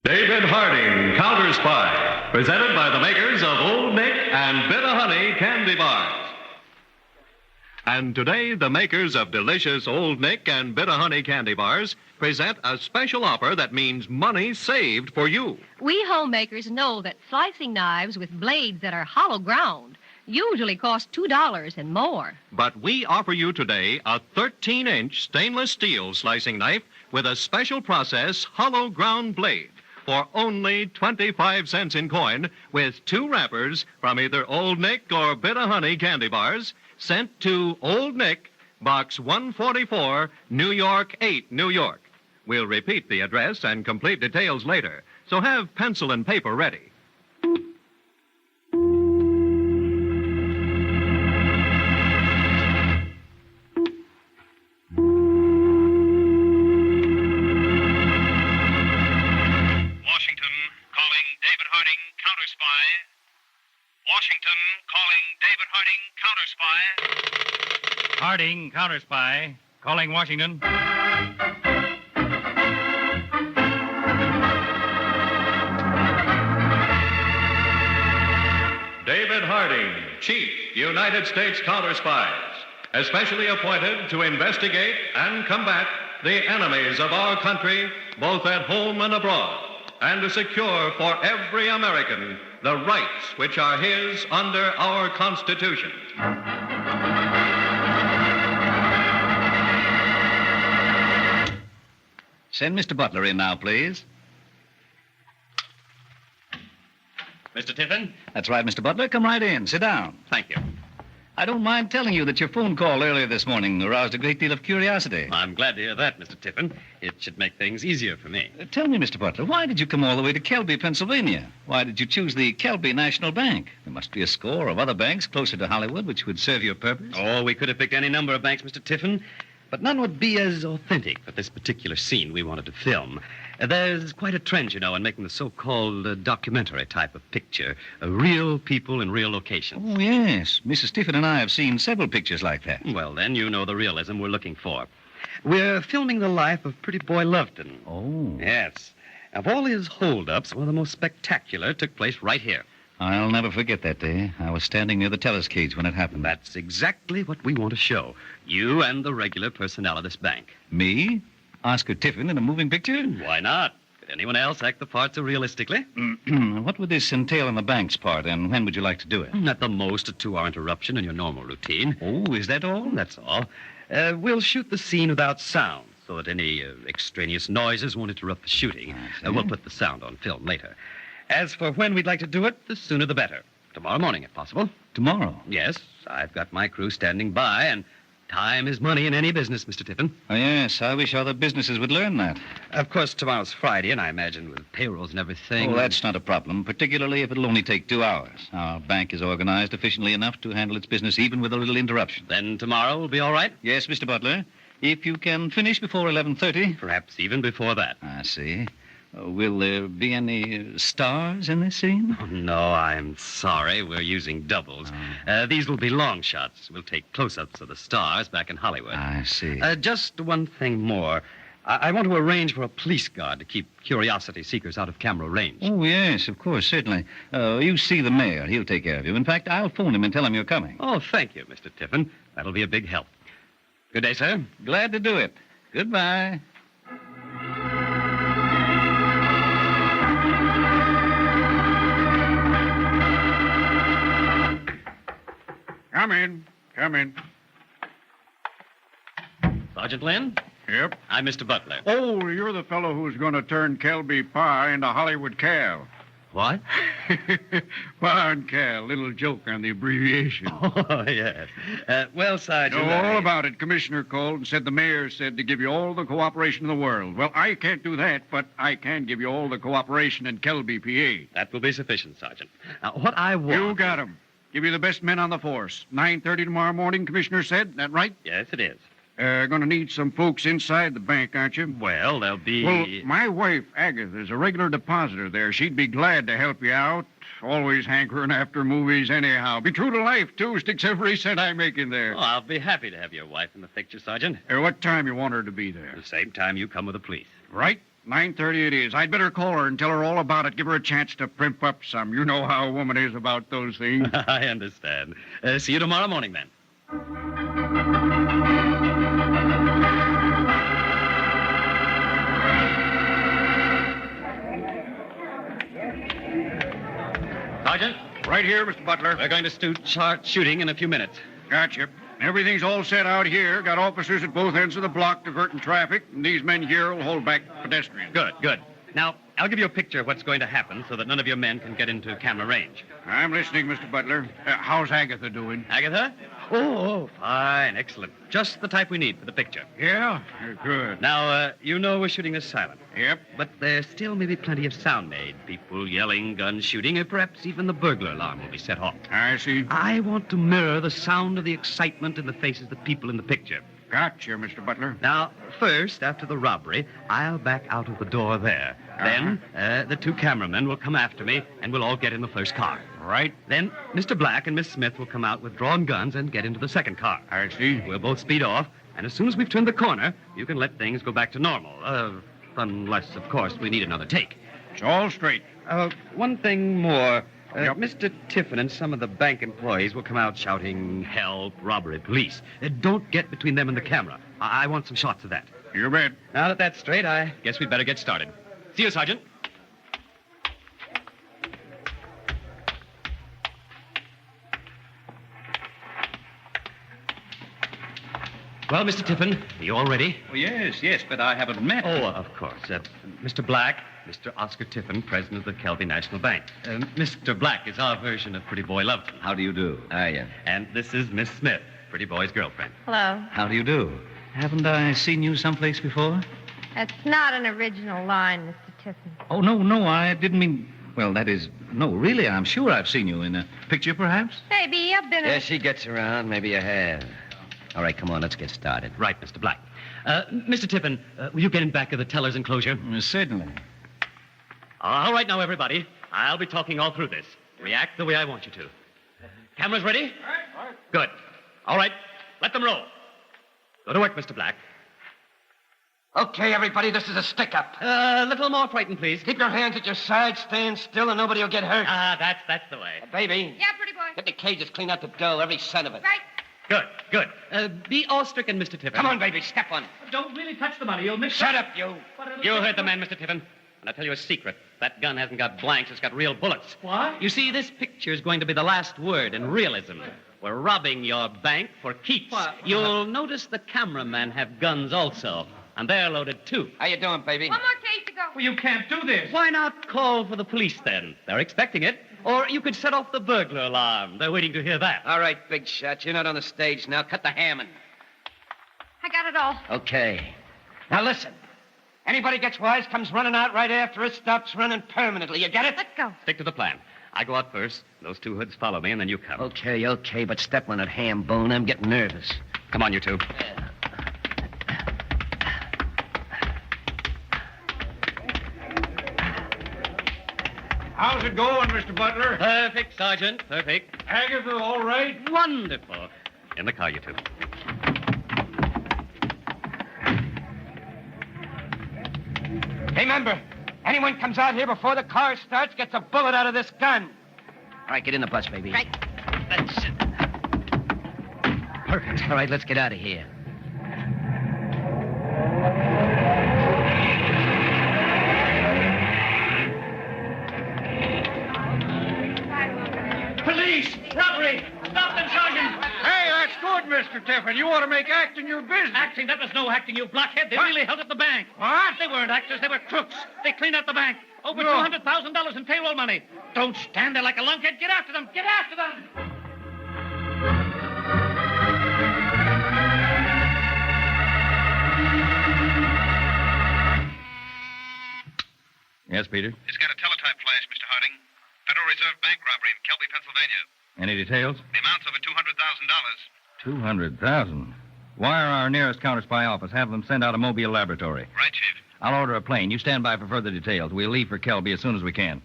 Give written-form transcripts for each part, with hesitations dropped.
David Harding, Counterspy, presented by the makers of Old Nick and Bitter Honey candy bars. And today, the makers of delicious Old Nick and Bitter Honey candy bars present a special offer that means money saved for you. We homemakers know that slicing knives with blades that are hollow ground usually cost $2 and more. But we offer you today a 13-inch stainless steel slicing knife with a special process hollow ground blade for only 25 cents in coin, with 2 wrappers from either Old Nick or Bitter Honey candy bars sent to Old Nick, Box 144, New York 8, New York. We'll repeat the address and complete details later, so have pencil and paper ready. Washington, calling David Harding, Counterspy. Harding, Counterspy. Calling Washington. David Harding, Chief, United States Counterspies, especially appointed to investigate and combat the enemies of our country, both at home and abroad, and to secure for every American the rights which are his under our Constitution. Send Mr. Butler in now, please. Mr. Tiffin? That's right, Mr. Butler. Come right in. Sit down. Thank you. I don't mind telling you that your phone call earlier this morning aroused a great deal of curiosity. I'm glad to hear that, Mr. Tiffin. It should make things easier for me. Tell me, Mr. Butler, why did you come all the way to Kelby, Pennsylvania? Why did you choose the Kelby National Bank? There must be a score of other banks closer to Hollywood which would serve your purpose. Oh, we could have picked any number of banks, Mr. Tiffin, but none would be as authentic for this particular scene we wanted to film. There's quite a trend, you know, in making the so-called documentary type of picture. Real people in real locations. Oh, yes. Mrs. Tiffin and I have seen several pictures like that. Well, then, you know the realism we're looking for. We're filming the life of Pretty Boy Loveton. Oh. Yes. Of all his holdups, one of the most spectacular took place right here. I'll never forget that day. I was standing near the teller's cage when it happened. That's exactly what we want to show. You and the regular personnel of this bank. Me? Oscar Tiffin in a moving picture? Why not? Could anyone else act the part so realistically? What would this entail on the bank's part, and when would you like to do it? At the most, a 2-hour interruption in your normal routine. Oh, is that all? That's all. We'll shoot the scene without sound, so that any extraneous noises won't interrupt the shooting. I see. We'll put the sound on film later. As for when we'd like to do it, the sooner the better. Tomorrow morning, if possible. Tomorrow? Yes, I've got my crew standing by, and time is money in any business, Mr. Tiffin. Oh, yes. I wish other businesses would learn that. Of course, tomorrow's Friday, and I imagine with payrolls and everything... Oh, that's not a problem, particularly if it'll only take 2 hours. Our bank is organized efficiently enough to handle its business even with a little interruption. Then tomorrow will be all right? Yes, Mr. Butler. If you can finish before 11:30. Perhaps even before that. I see. Will there be any stars in this scene? Oh, no, I'm sorry. We're using doubles. These will be long shots. We'll take close-ups of the stars back in Hollywood. I see. Just one thing more. I want to arrange for a police guard to keep curiosity seekers out of camera range. Oh, yes, of course, certainly. You see the mayor. He'll take care of you. In fact, I'll phone him and tell him you're coming. Oh, thank you, Mr. Tiffin. That'll be a big help. Good day, sir. Glad to do it. Goodbye. Come in. Come in. Sergeant Lynn? Yep. I'm Mr. Butler. Oh, you're the fellow who's going to turn Kelby Pa into Hollywood Cal. What? Pa and Cal, little joke on the abbreviation. Oh, yes. Well, Sergeant... Know all about it. Commissioner called and said the mayor said to give you all the cooperation in the world. Well, I can't do that, but I can give you all the cooperation in Kelby, PA. That will be sufficient, Sergeant. Now, what I want... You got 'em. Give you the best men on the force. 9:30 tomorrow morning, Commissioner said. That right? Yes, it is. Going to need some folks inside the bank, aren't you? Well, there'll be... Well, my wife, Agatha, is a regular depositor there. She'd be glad to help you out. Always hankering after movies anyhow. Be true to life, too. Sticks every cent I make in there. Oh, I'll be happy to have your wife in the picture, Sergeant. What time you want her to be there? The same time you come with the police. Right. 9:30 it is. I'd better call her and tell her all about it. Give her a chance to primp up some. You know how a woman is about those things. I understand. See you tomorrow morning, then. Sergeant, Right here, Mr. Butler. we're going to start shooting in a few minutes. Gotcha. Everything's all set out here. Got officers at both ends of the block diverting traffic, and these men here will hold back pedestrians. Good. Now, I'll give you a picture of what's going to happen so that none of your men can get into camera range. I'm listening, Mr. Butler. How's Agatha doing? Agatha? Oh, fine. Excellent. Just the type we need for the picture. Yeah? Good. Now, you know we're shooting this silent. Yep. But there still may be plenty of sound made. People yelling, guns shooting, or perhaps even the burglar alarm will be set off. I see. I want to mirror the sound of the excitement in the faces of the people in the picture. Gotcha, Mr. Butler. Now, first, after the robbery, I'll back out of the door there. Then, the two cameramen will come after me, and we'll all get in the first car. Right. Then, Mr. Black and Miss Smith will come out with drawn guns and get into the second car. I see. We'll both speed off, and as soon as we've turned the corner, you can let things go back to normal. Unless, of course, we need another take. It's all straight. One thing more. Yep. Mr. Tiffin and some of the bank employees will come out shouting, help, robbery, police. Don't get between them and the camera. I want some shots of that. You bet. Now that that's straight, I guess we'd better get started. See you, Sergeant. Well, Mr. Tiffin, are you all ready? Oh, yes, but I haven't met. Oh, of course. Mr. Black, Mr. Oscar Tiffin, president of the Kelby National Bank. Mr. Black is our version of Pretty Boy Loveton. How do you do? Yeah. And this is Miss Smith, Pretty Boy's girlfriend. Hello. How do you do? Haven't I seen you someplace before? That's not an original line, Mr. Tiffin. Oh, no, I didn't mean... Well, that is... No, really, I'm sure I've seen you in a picture, perhaps. Maybe I've been... Yeah, she gets around. Maybe you have. All right, come on, let's get started. Right, Mr. Black. Mr. Tiffin, will you get in back of the teller's enclosure? Certainly. All right, now, everybody. I'll be talking all through this. React the way I want you to. Cameras ready? All right. Good. All right, let them roll. Go to work, Mr. Black. Okay, everybody, this is a stick-up. A little more frightened, please. Keep your hands at your sides, stand still, and nobody will get hurt. That's the way. Baby, Yeah, pretty boy. get the cages clean out the dough, every cent of it. Right. Good. Be awe-stricken, Mr. Tiffin. Come on, baby, step on. Don't really touch the money. You'll miss... Shut up, you. You heard the man, Mr. Tiffin. And I'll tell you a secret. That gun hasn't got blanks, it's got real bullets. What? You see, this picture is going to be the last word in realism. We're robbing your bank for keeps. What? You'll notice the cameramen have guns also. And they're loaded, too. How you doing, baby? One more case to go. Well, you can't do this. Why not call for the police, then? They're expecting it. Or you could set off the burglar alarm. They're waiting to hear that. All right, big shot, you're not on the stage now. Cut the hammering. I got it all. Okay. Now listen. Anybody gets wise, comes running out right after us, stops running permanently. You get it? Let's go. Stick to the plan. I go out first. Those two hoods follow me, and then you come. Okay, but step on it, ham bone. I'm getting nervous. Come on, you two. How's it going, Mr. Butler? Perfect, Sergeant. Perfect. Agatha, all right? Wonderful. In the car, you two. Remember, anyone comes out here before the car starts gets a bullet out of this gun. All right, get in the bus, baby. Right. That's it. Perfect. All right, let's get out of here. Police! Robbery! Stop them, Sergeant! Hey, that's good, Mr. Tiffin. You ought to make acting your business. Acting? That was no acting, you blockhead. They What? really held at the bank. What? They weren't actors. They were crooks. They cleaned out the bank. Over No. $200,000 in payroll money. Don't stand there like a lunkhead. Get after them. Get after them. Yes, Peter. It's got a teletype flash, Mr. Harding. Federal Reserve Bank robbery in Kelby, Pennsylvania. Any details? The amount's over $200,000. 200,000. Wire our nearest counterspy office. Have them send out a mobile laboratory. Right, Chief. I'll order a plane. You stand by for further details. We'll leave for Kelby as soon as we can.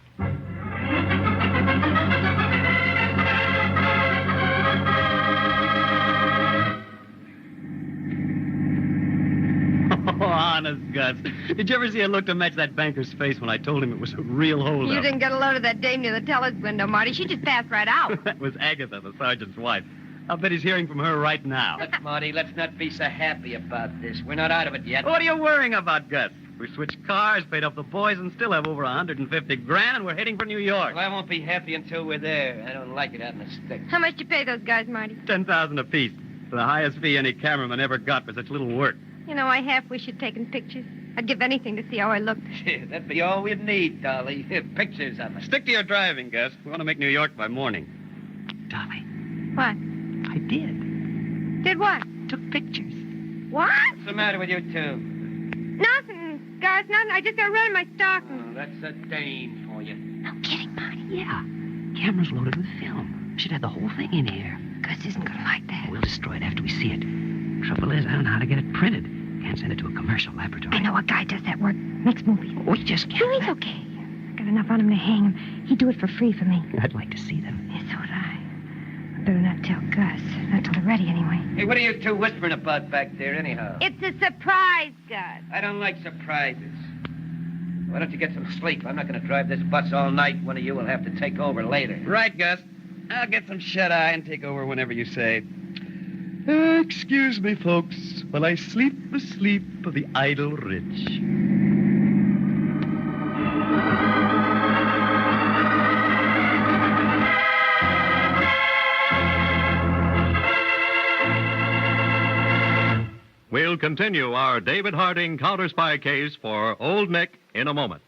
Oh, honest Gus. Did you ever see a look to match that banker's face when I told him it was a real holdup? You didn't get a load of that dame near the teller's window, Marty. She just passed right out. That was Agatha, the sergeant's wife. I'll bet he's hearing from her right now. Look, Marty, let's not be so happy about this. We're not out of it yet. What are you worrying about, Gus? We switched cars, paid off the boys, and still have over 150 grand, and we're heading for New York. Well, I won't be happy until we're there. I don't like it out in the sticks. How much did you pay those guys, Marty? $10,000 apiece. The highest fee any cameraman ever got for such little work. You know, I half wish you'd taken pictures. I'd give anything to see how I looked. That'd be all we'd need, Dolly. Pictures of us. Stick to your driving, Gus. We want to make New York by morning. Dolly, What? I did. Did what? Took pictures. What? What's the matter with you two? Nothing, guys, nothing. I just got rid of my stockings. Oh, that's a Dane for you. No kidding, Marty. Yeah. Camera's loaded with film. Should have the whole thing in here. Gus isn't gonna like that. We'll destroy it after we see it. Trouble is, I don't know how to get it printed. Can't send it to a commercial laboratory. I know a guy does that work. Makes movies. We just can't. Oh, he's okay. Got enough on him to hang him. He'd do it for free for me. I'd like to see them. Yeah, so would I. I better not tell Gus. Not till they're ready, anyway. Hey, what are you two whispering about back there, anyhow? It's a surprise, Gus. I don't like surprises. Why don't you get some sleep? I'm not going to drive this bus all night. One of you will have to take over later. Right, Gus. I'll get some shut-eye and take over whenever you say. Excuse me, folks, while I sleep the sleep of the idle rich. We'll continue our David Harding Counterspy case for Old Nick in a moment.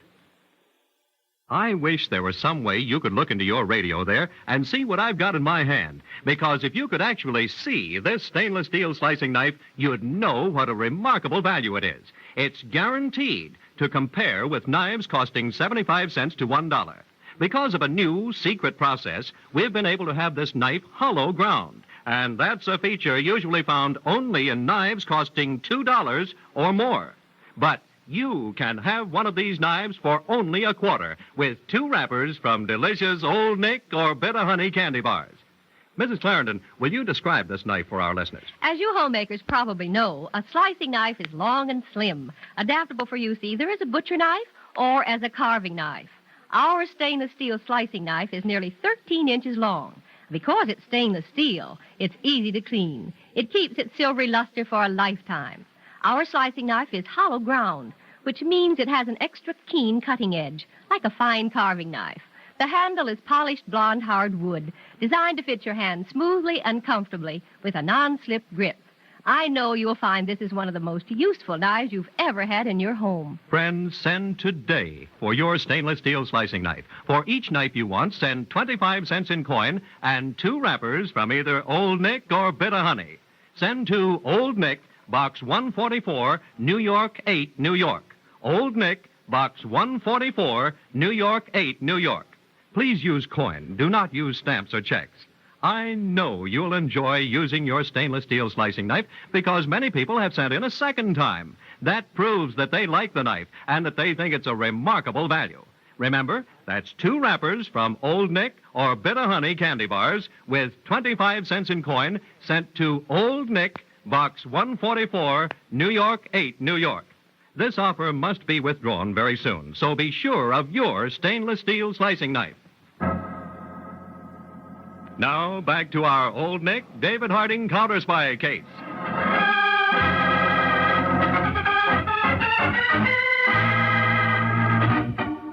I wish there was some way you could look into your radio there and see what I've got in my hand. Because if you could actually see this stainless steel slicing knife, you'd know what a remarkable value it is. It's guaranteed to compare with knives costing 75 cents to $1. Because of a new secret process, we've been able to have this knife hollow ground. And that's a feature usually found only in knives costing $2 or more. But you can have one of these knives for only a quarter with 2 wrappers from delicious Old Nick or Bit of Honey candy bars. Mrs. Clarendon, will you describe this knife for our listeners? As you homemakers probably know, a slicing knife is long and slim, adaptable for use either as a butcher knife or as a carving knife. Our stainless steel slicing knife is nearly 13 inches long. Because it's stainless steel, it's easy to clean. It keeps its silvery luster for a lifetime. Our slicing knife is hollow ground, which means it has an extra keen cutting edge, like a fine carving knife. The handle is polished blonde hard wood, designed to fit your hand smoothly and comfortably with a non-slip grip. I know you'll find this is one of the most useful knives you've ever had in your home. Friends, send today for your stainless steel slicing knife. For each knife you want, send 25 cents in coin and 2 wrappers from either Old Nick or Bit of Honey. Send to Old Nick, Box 144, New York 8, New York. Old Nick, Box 144, New York 8, New York. Please use coin. Do not use stamps or checks. I know you'll enjoy using your stainless steel slicing knife because many people have sent in a second time. That proves that they like the knife and that they think it's a remarkable value. Remember, that's 2 wrappers from Old Nick or Bit of Honey candy bars with 25 cents in coin sent to Old Nick, Box 144, New York 8, New York. This offer must be withdrawn very soon, so be sure of your stainless steel slicing knife. Now, back to our Old Nick, David Harding Counterspy case.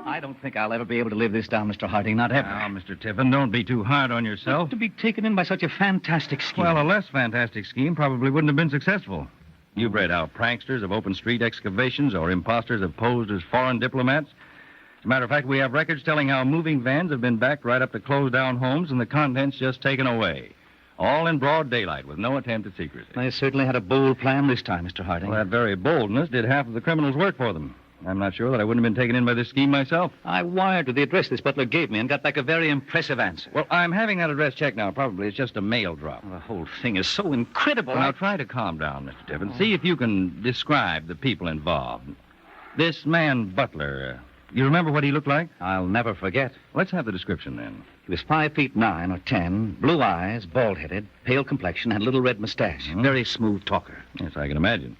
I don't think I'll ever be able to live this down, Mr. Harding, not ever. Now, Mr. Tiffin, don't be too hard on yourself. To be taken in by such a fantastic scheme. Well, a less fantastic scheme probably wouldn't have been successful. You've read how pranksters have opened street excavations or imposters have posed as foreign diplomats. As a matter of fact, we have records telling how moving vans have been backed right up to closed-down homes and the contents just taken away. All in broad daylight with no attempt at secrecy. They certainly had a bold plan this time, Mr. Harding. Well, that very boldness did half of the criminals' work for them. I'm not sure that I wouldn't have been taken in by this scheme myself. I wired to the address this butler gave me and got back a very impressive answer. Well, I'm having that address checked now. Probably it's just a mail drop. The whole thing is so incredible. Well, now, try to calm down, Mr. Tiffin. See if you can describe the people involved. This man, Butler, you remember what he looked like? I'll never forget. Let's have the description, then. He was 5 feet 9 or 10, blue eyes, bald-headed, pale complexion, had a little red mustache. Very smooth talker. Yes, I can imagine.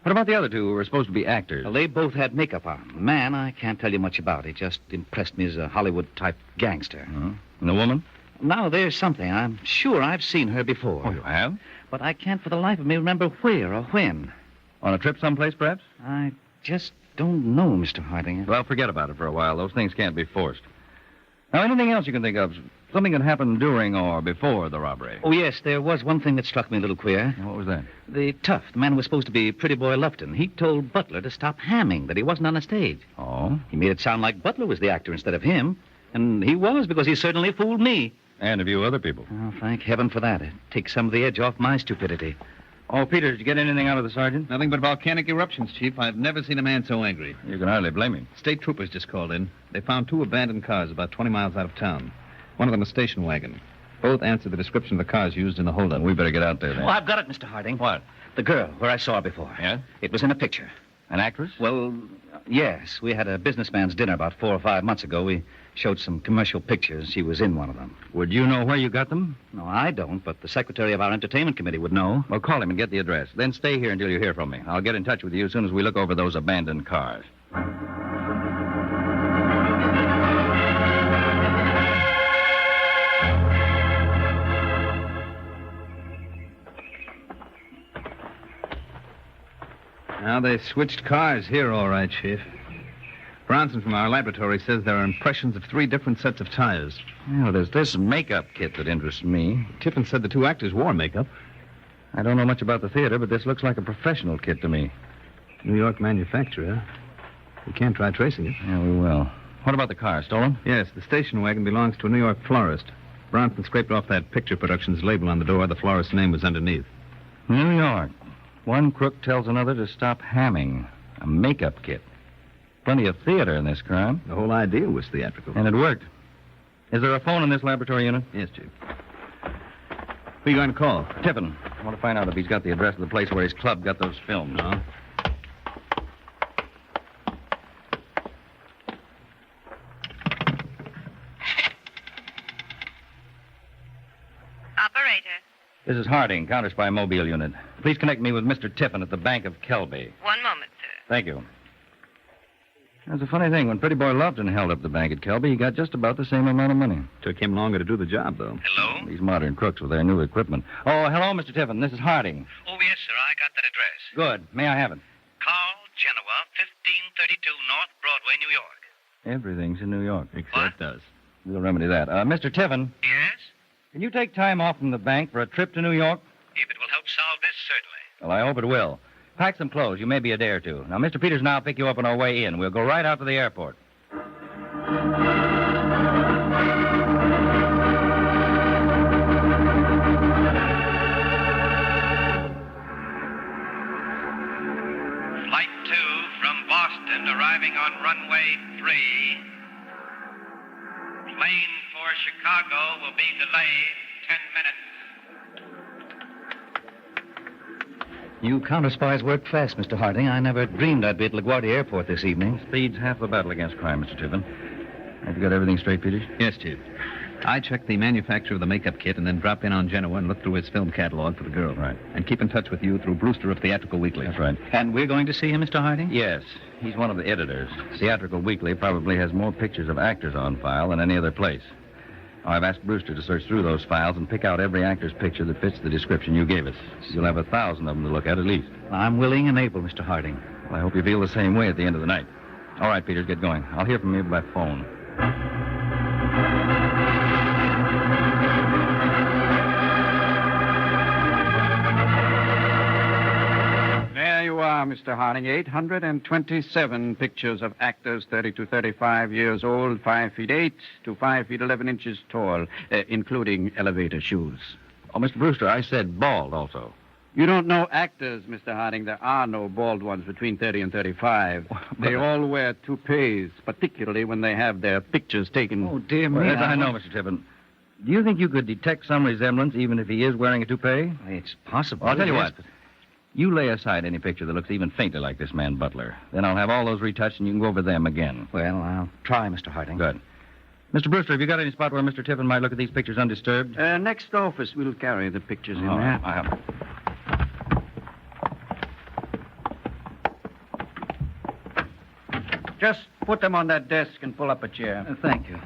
What about the other two who were supposed to be actors? Well, they both had makeup on. The man, I can't tell you much about. He just impressed me as a Hollywood-type gangster. And the woman? Now, there's something. I'm sure I've seen her before. Oh, you have? But I can't for the life of me remember where or when. On a trip someplace, perhaps? I just don't know, Mr. Harding. Well, forget about it for a while. Those things can't be forced. Now, anything else you can think of? Something that happened during or before the robbery? Oh, yes, there was one thing that struck me a little queer. What was that? The tough, the man who was supposed to be Pretty Boy Lufton, he told Butler to stop hamming, that he wasn't on the stage. Oh? He made it sound like Butler was the actor instead of him. And he was, because he certainly fooled me. And a few other people. Oh, thank heaven for that. It takes some of the edge off my stupidity. Oh, Peter, did you get anything out of the sergeant? Nothing but volcanic eruptions, Chief. I've never seen a man so angry. You can hardly blame him. State troopers just called in. They found 2 abandoned cars about 20 miles out of town. One of them a station wagon. Both answer the description of the cars used in the holdup. We better get out there, then. Oh, I've got it, Mr. Harding. What? The girl, where I saw her before. Yeah? It was in a picture. An actress? Well, yes. We had a businessman's dinner about 4 or 5 months ago. We showed some commercial pictures. She was in one of them. Would you know where you got them? No, I don't, but the secretary of our entertainment committee would know. Well, call him and get the address. Then stay here until you hear from me. I'll get in touch with you as soon as we look over those abandoned cars. Now, they switched cars here, all right, Chief. Bronson from our laboratory says there are impressions of 3 different sets of tires. Well, there's this makeup kit that interests me. Tiffin said the 2 actors wore makeup. I don't know much about the theater, but this looks like a professional kit to me. New York manufacturer. We can't try tracing it. Yeah, we will. What about the car? Stolen? Yes, the station wagon belongs to a New York florist. Bronson scraped off that Picture Productions label on the door. The florist's name was underneath. New York. One crook tells another to stop hamming. A makeup kit. Plenty of theater in this crime. The whole idea was theatrical. And it worked. Is there a phone in this laboratory unit? Yes, Chief. Who are you going to call? Tiffin. I want to find out if he's got the address of the place where his club got those films. No. Operator. This is Harding, Counterspy Mobile Unit. Please connect me with Mr. Tiffin at the Bank of Kelby. One moment, sir. Thank you. That's a funny thing. When Pretty Boy Lofton held up the bank at Kelby, he got just about the same amount of money. Took him longer to do the job, though. Hello? These modern crooks with their new equipment. Oh, hello, Mr. Tiffin. This is Harding. Oh, yes, sir. I got that address. Good. May I have it? Carl Genoa, 1532 North Broadway, New York. Everything's in New York. Except us. We'll remedy that. Mr. Tiffin, Yes? can you take time off from the bank for a trip to New York? If it will help solve this, certainly. Well, I hope it will. Pack some clothes. You may be a day or two. Now, Mr. Peters and I'll pick you up on our way in. We'll go right out to the airport. Flight 2 from Boston arriving on runway 3. Plane for Chicago will be delayed 10 minutes. You counterspies work fast, Mr. Harding. I never dreamed I'd be at LaGuardia Airport this evening. Speed's half the battle against crime, Mr. Tiffin. Have you got everything straight, Peters? Yes, Chief. I checked the manufacturer of the makeup kit and then dropped in on Genoa and looked through his film catalog for the girl. Right. And keep in touch with you through Brewster of Theatrical Weekly. That's right. And we're going to see him, Mr. Harding? Yes. He's one of the editors. Theatrical Weekly probably has more pictures of actors on file than any other place. I've asked Brewster to search through those files and pick out every actor's picture that fits the description you gave us. You'll have 1,000 of them to look at least. I'm willing and able, Mr. Harding. Well, I hope you feel the same way at the end of the night. All right, Peters, get going. I'll hear from you by phone. There you are, Mr. Harding. 827 pictures of actors 30 to 35 years old, 5 feet 8 to 5 feet 11 inches tall, including elevator shoes. Oh, Mr. Brewster, I said bald also. You don't know actors, Mr. Harding. There are no bald ones between 30 and 35. They all wear toupees, particularly when they have their pictures taken. Oh, dear me. Well, yes, I know, Mr. Tiffin. Do you think you could detect some resemblance even if he is wearing a toupee? It's possible. I'll tell you yes, what. You lay aside any picture that looks even faintly like this man Butler. Then I'll have all those retouched and you can go over them again. Well, I'll try, Mr. Harding. Good. Mr. Brewster, have you got any spot where Mr. Tiffin might look at these pictures undisturbed? Next office, we'll carry the pictures in Oh, there. Just put them on that desk and pull up a chair. Thank you.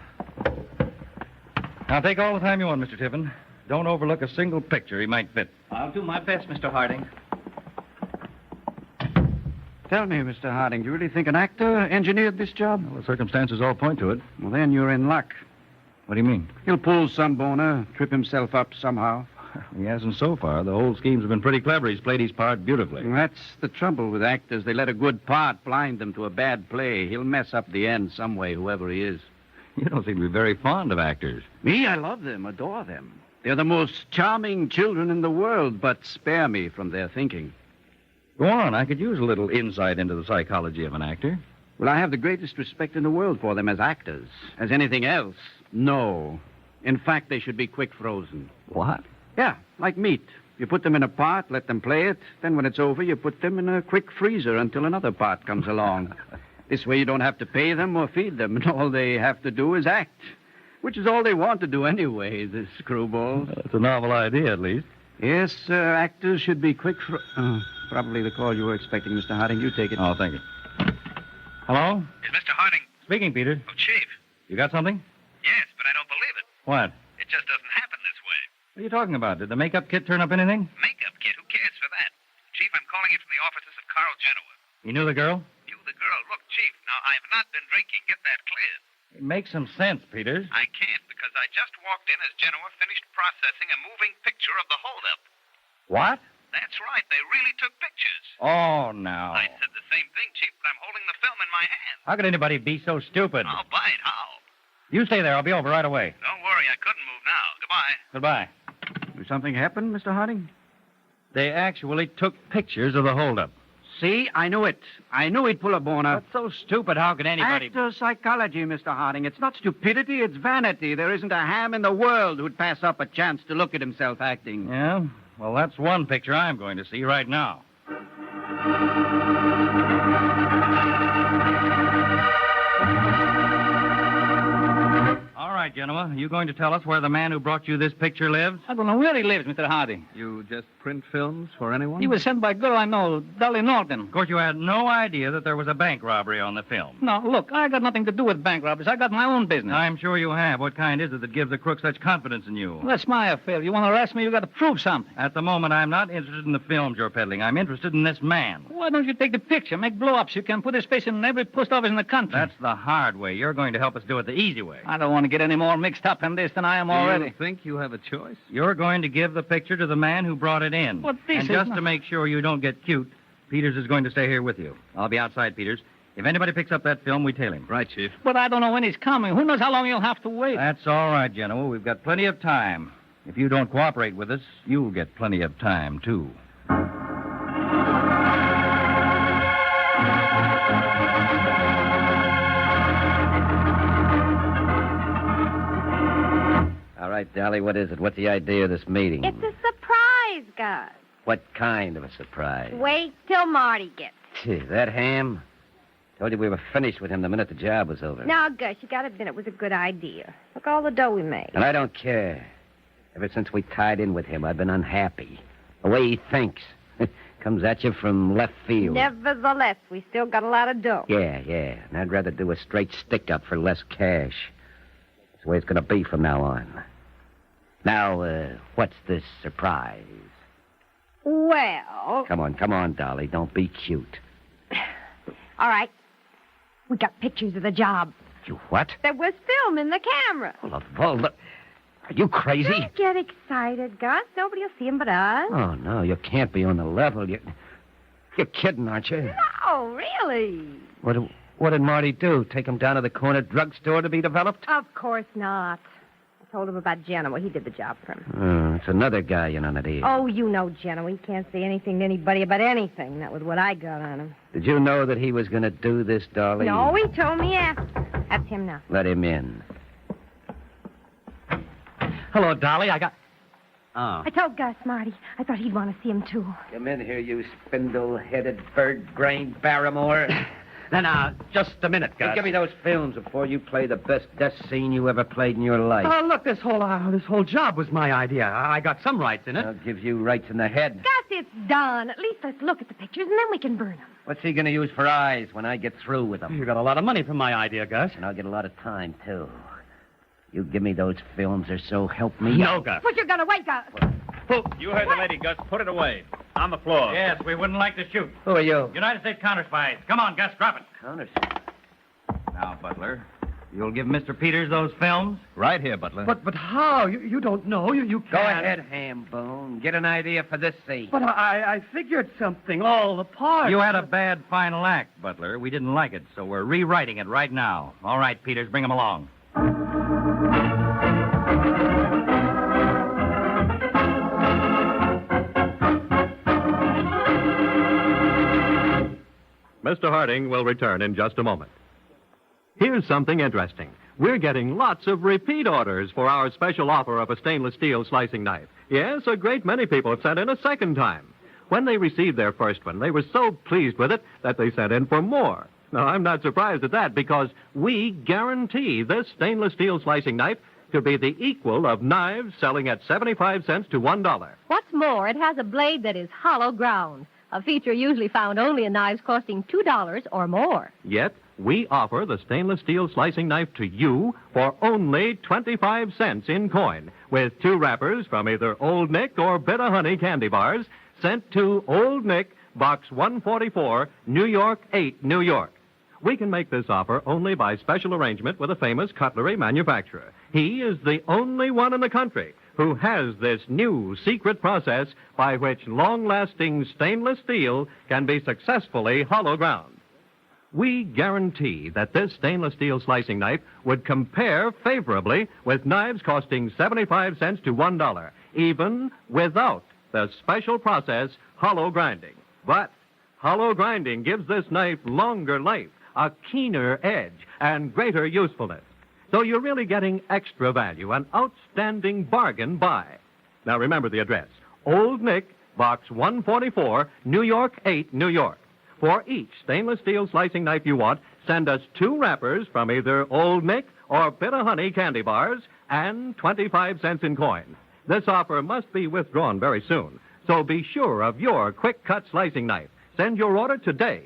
Now, take all the time you want, Mr. Tiffin. Don't overlook a single picture he might fit. I'll do my best, Mr. Harding. Tell me, Mr. Harding, do you really think an actor engineered this job? Well, the circumstances all point to it. Well, then you're in luck. What do you mean? He'll pull some boner, trip himself up somehow. He hasn't so far. The whole scheme's been pretty clever. He's played his part beautifully. That's the trouble with actors. They let a good part blind them to a bad play. He'll mess up the end some way, whoever he is. You don't seem to be very fond of actors. Me, I love them, adore them. They're the most charming children in the world, but spare me from their thinking. Go on. I could use a little insight into the psychology of an actor. Well, I have the greatest respect in the world for them as actors. As anything else, no. In fact, they should be quick frozen. What? Yeah, like meat. You put them in a part, let them play it. Then when it's over, you put them in a quick freezer until another part comes along. This way you don't have to pay them or feed them, and all they have to do is act. Which is all they want to do anyway, the screwballs. That's a novel idea, at least. Yes, actors should be quick probably the call you were expecting, Mr. Harding. You take it. Oh, thank you. Hello? Is Mr. Harding? Speaking, Peter. Oh, Chief. You got something? Yes, but I don't believe it. What? It just doesn't happen this way. What are you talking about? Did the makeup kit turn up anything? Makeup kit? Who cares for that? Chief, I'm calling you from the offices of Carl Genoa. You knew the girl? You, the girl. Look, Chief, now, I have not been drinking. Get that cleared. It makes some sense, Peters. I can't, because I just walked in as Genoa finished processing a moving picture of the holdup. What? That's right. They really took pictures. Oh, no. I said the same thing, Chief, but I'm holding the film in my hand. How could anybody be so stupid? I'll bite. How? You stay there. I'll be over right away. Don't worry. I couldn't move now. Goodbye. Goodbye. Did something happen, Mr. Harding? They actually took pictures of the holdup. See, I knew it. I knew he'd pull a boner. That's so stupid. How could anybody... Actor psychology, Mr. Harding. It's not stupidity, it's vanity. There isn't a ham in the world who'd pass up a chance to look at himself acting. Yeah? Well, that's one picture I'm going to see right now. All right, Genoa. You going to tell us where the man who brought you this picture lives? I don't know where he lives, Mr. Harding. You just print films for anyone? He was sent by a girl I know, Dolly Norton. Of course, you had no idea that there was a bank robbery on the film. No, look, I got nothing to do with bank robberies. I got my own business. I'm sure you have. What kind is it that gives the crook such confidence in you? Well, that's my affair. You want to arrest me, you got to prove something. At the moment, I'm not interested in the films you're peddling. I'm interested in this man. Why don't you take the picture, make blow-ups? You can put his face in every post office in the country. That's the hard way. You're going to help us do it the easy way. I don't want to get any more mixed up in this than I am Do already. you think you have a choice? You're going to give the picture to the man who brought it in. Well, this and is just not- to make sure you don't get cute, Peters is going to stay here with you. I'll be outside, Peters. If anybody picks up that film, we tail him. Right, Chief. But I don't know when he's coming. Who knows how long you'll have to wait? That's all right, Genoa. We've got plenty of time. If you don't cooperate with us, you'll get plenty of time, too. All right, Dolly, what is it? What's the idea of this meeting? It's a surprise, Gus. What kind of a surprise? Wait till Marty gets. That ham? Told you we were finished with him the minute the job was over. Now, Gus, you gotta admit it was a good idea. Look all the dough we made. And I don't care. Ever since we tied in with him, I've been unhappy. The way he thinks. Comes at you from left field. Nevertheless, we still got a lot of dough. Yeah. And I'd rather do a straight stick-up for less cash. That's the way it's going to be from now on. Now, what's this surprise? Well, Come on, Dolly. Don't be cute. all right. We got pictures of the job. You what? There was film in the camera. Well, look. Are you crazy? Don't get excited, Gus. Nobody will see him but us. Oh, no, you can't be on the level. You're kidding, aren't you? No, really. What did Marty do? Take him down to the corner drugstore to be developed? Of course not. I told him about Genoa. He did the job for him. Oh, it's another guy you know that is. Oh, you know Genoa. He can't say anything to anybody about anything. That was what I got on him. Did you know that he was going to do this, Dolly? No, he told me after. That's him now. Let him in. Hello, Dolly. I I told Gus, Marty. I thought he'd want to see him, too. Come in here, you spindle-headed, bird-brained Barrymore. Now, Just a minute, hey, Gus. give me those films before you play the best death scene you ever played in your life. Oh, look, this whole job was my idea. I got some rights in it. I'll give you rights in the head. Gus, it's done. At least let's look at the pictures, and then we can burn them. What's he going to use for eyes when I get through with him? You got a lot of money from my idea, Gus. And I'll get a lot of time, too. You give me those films or so help me. No, Gus. Put your gun away, Gus. You heard the lady, Gus. Put it away. On the floor. Yes, we wouldn't like to shoot. Who are you? United States Counterspies. Come on, Gus, drop it. Counterspy. Now, Butler, you'll give Mr. Peters those films? Right here, Butler. But how? You don't know. You can't. Go ahead, Hambone. Get an idea for this scene. But I figured something, all the parts. You had a bad final act, Butler. We didn't like it, so we're rewriting it right now. All right, Peters, bring him along. Mr. Harding will return in just a moment. Here's something interesting. We're getting lots of repeat orders for our special offer of a stainless steel slicing knife. Yes, a great many people have sent in a second time. When they received their first one, they were so pleased with it that they sent in for more. Now, I'm not surprised at that because we guarantee this stainless steel slicing knife to be the equal of knives selling at 75 cents to $1. What's more, it has a blade that is hollow ground, a feature usually found only in knives costing $2 or more. Yet, we offer the stainless steel slicing knife to you for only 25 cents in coin, with 2 wrappers from either Old Nick or Bit of Honey candy bars sent to Old Nick, Box 144, New York 8, New York. We can make this offer only by special arrangement with a famous cutlery manufacturer. He is the only one in the country who has this new secret process by which long-lasting stainless steel can be successfully hollow ground. We guarantee that this stainless steel slicing knife would compare favorably with knives costing 75 cents to $1, even without the special process hollow grinding. But hollow grinding gives this knife longer life, a keener edge, and greater usefulness. So you're really getting extra value, an outstanding bargain buy. Now remember the address, Old Nick, Box 144, New York 8, New York. For each stainless steel slicing knife you want, send us 2 wrappers from either Old Nick or Bit of Honey candy bars and 25 cents in coin. This offer must be withdrawn very soon, so be sure of your quick-cut slicing knife. Send your order today.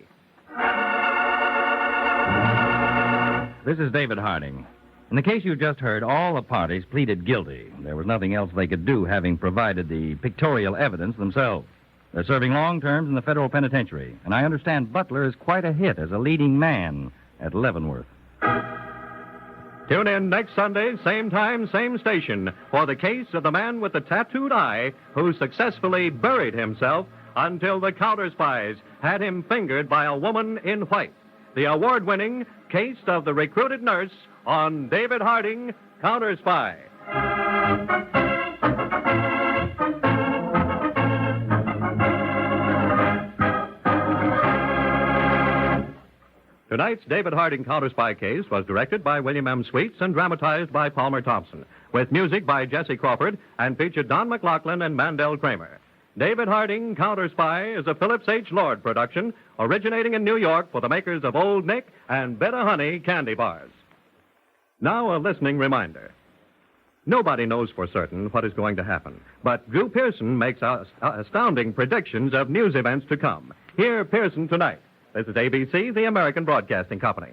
This is David Harding. In the case you just heard, all the parties pleaded guilty. There was nothing else they could do, having provided the pictorial evidence themselves. They're serving long terms in the federal penitentiary, and I understand Butler is quite a hit as a leading man at Leavenworth. Tune in next Sunday, same time, same station, for the case of the man with the tattooed eye who successfully buried himself until the counterspies had him fingered by a woman in white. The award-winning Case of the Recruited Nurse on David Harding, Counterspy. Tonight's David Harding Counterspy case was directed by William M. Sweets and dramatized by Palmer Thompson, with music by Jesse Crawford and featured Don McLaughlin and Mandel Kramer. David Harding Counterspy is a Phillips H. Lord production, originating in New York for the makers of Old Nick and Bit of Honey candy bars. Now a listening reminder. Nobody knows for certain what is going to happen, but Drew Pearson makes astounding predictions of news events to come. Hear Pearson tonight. This is ABC, the American Broadcasting Company.